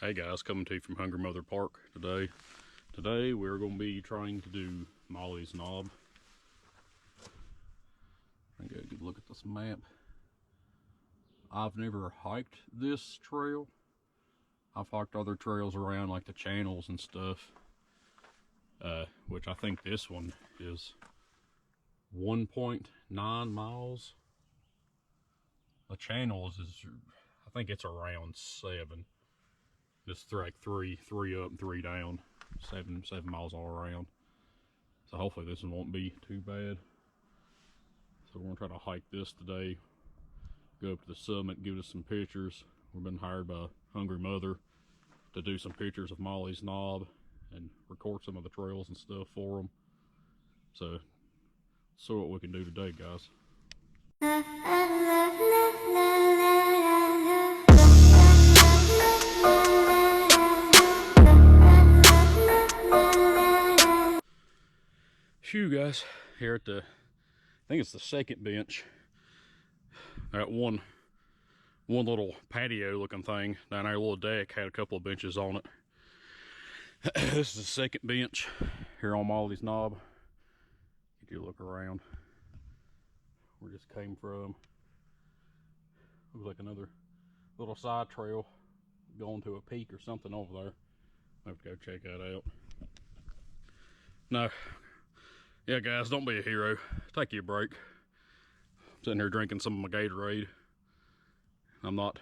Hey guys, coming to you from Hungry Mother Park today. Today we're going to be trying to do Molly's Knob. Get a good look at this map. I've never hiked this trail. I've hiked other trails around like the channels and stuff, which I think this one is 1.9 miles. The channels is, I think it's around 7. Just like three up and 3 down, 7 miles all around. So hopefully this one won't be too bad. So we're gonna try to hike this today, go up to the summit, give us some pictures. We've been hired by Hungry Mother to do some pictures of Molly's Knob and record some of the trails and stuff for them. So what we can do today, guys. Phew, guys, here at the, I think it's the second bench. That one little patio looking thing down there, a little deck, had a couple of benches on it. This is the second bench here on Molly's Knob. Get you a look around. We just came from, looks like another little side trail going to a peak or something over there. I have to go check that out. No. Yeah, guys, don't be a hero. Take you a break. I'm sitting here drinking some of my Gatorade. I'm not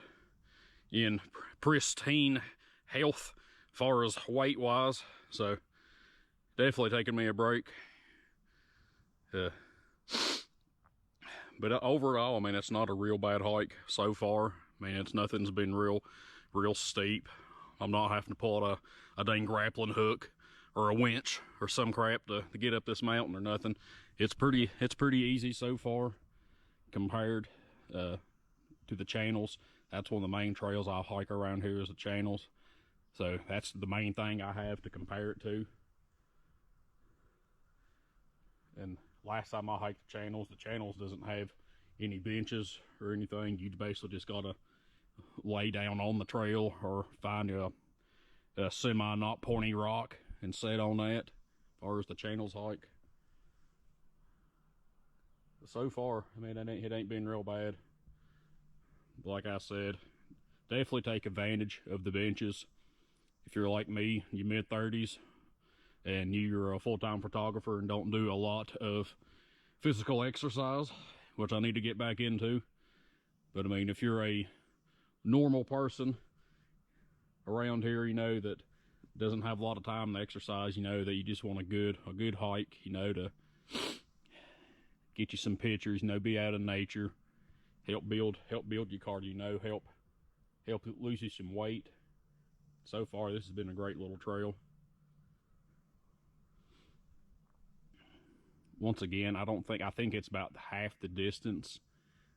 in pristine health as far as weight-wise, so definitely taking me a break. But overall, I mean, it's not a real bad hike so far. I mean, nothing's been real steep. I'm not having to pull out a dang grappling hook or a winch or some crap to get up this mountain or nothing. It's pretty easy so far compared to the channels. That's one of the main trails I hike around here is the channels. So that's the main thing I have to compare it to. And last time I hiked the channels doesn't have any benches or anything. You basically just gotta lay down on the trail or find a semi not pointy rock and set on that as far as the channels hike. But so far, I mean, it ain't been real bad. Like I said, definitely take advantage of the benches. If you're like me, you're mid-30s, and you're a full-time photographer and don't do a lot of physical exercise, which I need to get back into. But I mean, if you're a normal person around here, you know, that doesn't have a lot of time to exercise, you know, that you just want a good hike, you know, to get you some pictures, you know, be out in nature, help build your cardio, you know, help lose you some weight. So far, this has been a great little trail. Once again, I think it's about half the distance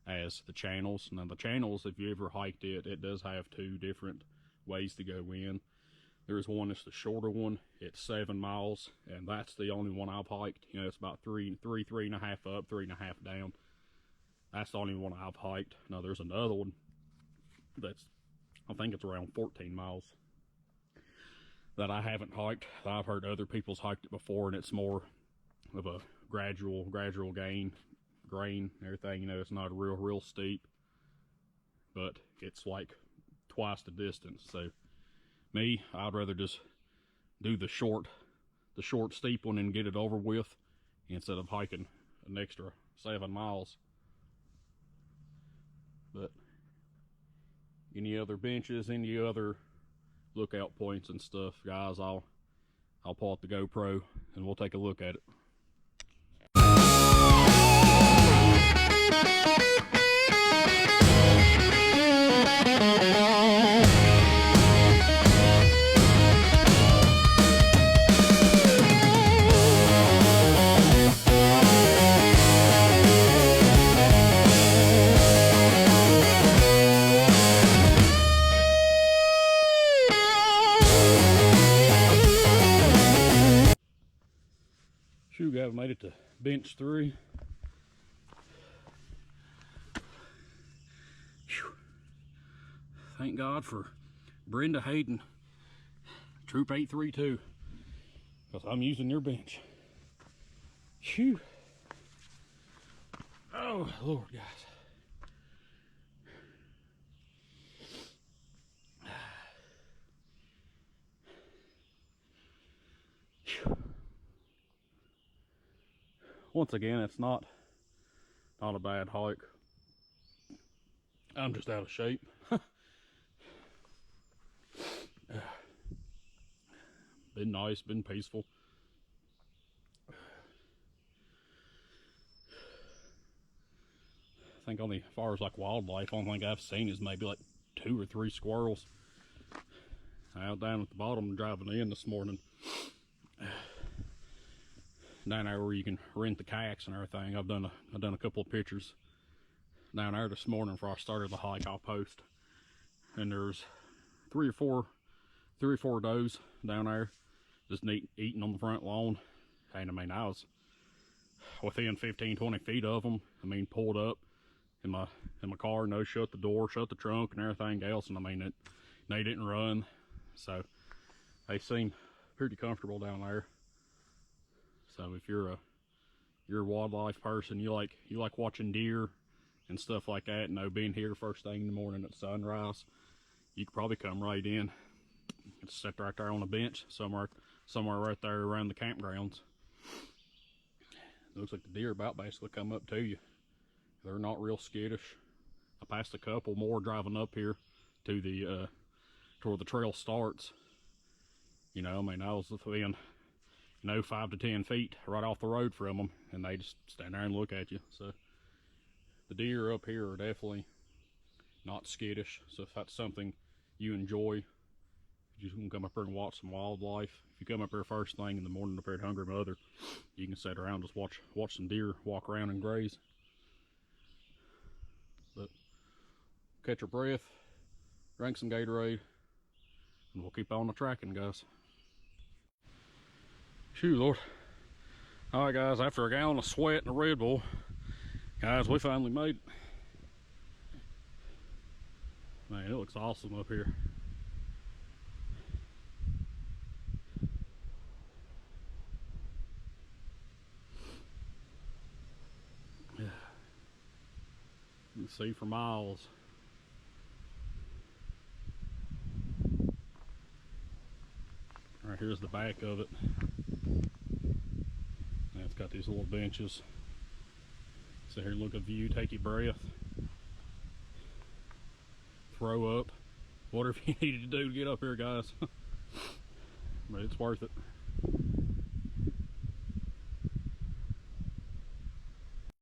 as the channels. Now the channels, if you ever hiked it, it does have 2 different ways to go in. There's one that's the shorter one. It's 7 miles, and that's the only one I've hiked. You know, it's about 3.5 up, 3.5 down. That's the only one I've hiked. Now there's another one that's, I think it's around 14 miles that I haven't hiked. I've heard other people's hiked it before, and it's more of a gradual grain and everything. You know, it's not real steep, but it's like twice the distance. So me, I'd rather just do the short steep one and get it over with instead of hiking an extra 7 miles. But any other benches, any other lookout points and stuff, guys, I'll pull out the GoPro and we'll take a look at it. Shoot, guys, made it to bench 3. Whew. Thank God for Brenda Hayden, Troop 832, because I'm using your bench. Phew. Oh, Lord, guys. Once again, it's not a bad hike. I'm just out of shape. Been nice, been peaceful. I think on the, as far as like wildlife, only thing I've seen is maybe like 2 or 3 squirrels. Out down at the bottom driving in this morning. Down there where you can rent the kayaks and everything. I've done a couple of pictures down there this morning before I started the hike. I'll post. And there's three or four does down there just eating on the front lawn. And I mean, I was within 15-20 feet of them. I mean, pulled up in my car, no, shut the door, shut the trunk and everything else. And I mean, they didn't run, so they seem pretty comfortable down there. So if you're a wildlife person, you like watching deer and stuff like that, and being here first thing in the morning at sunrise, you could probably come right in. Just sit right there on a bench somewhere right there around the campgrounds. It looks like the deer about basically come up to you. They're not real skittish. I passed a couple more driving up here to the to where the trail starts. You know, I mean, I was within, 5 to 10 feet right off the road from them, and they just stand there and look at you. So the deer up here are definitely not skittish. So if that's something you enjoy, you just want to come up here and watch some wildlife. If you come up here first thing in the morning up here at Hungry Mother, you can sit around, just watch some deer walk around and graze. But catch your breath, drink some Gatorade, and we'll keep on the tracking, guys. Phew, Lord. All right, guys, after a gallon of sweat and a Red Bull, guys, we finally made it. Man, it looks awesome up here. Yeah. You can see for miles. Right here's the back of it. And it's got these little benches. Sit here, look at view, take your breath, throw up, whatever you needed to do to get up here, guys. But it's worth it.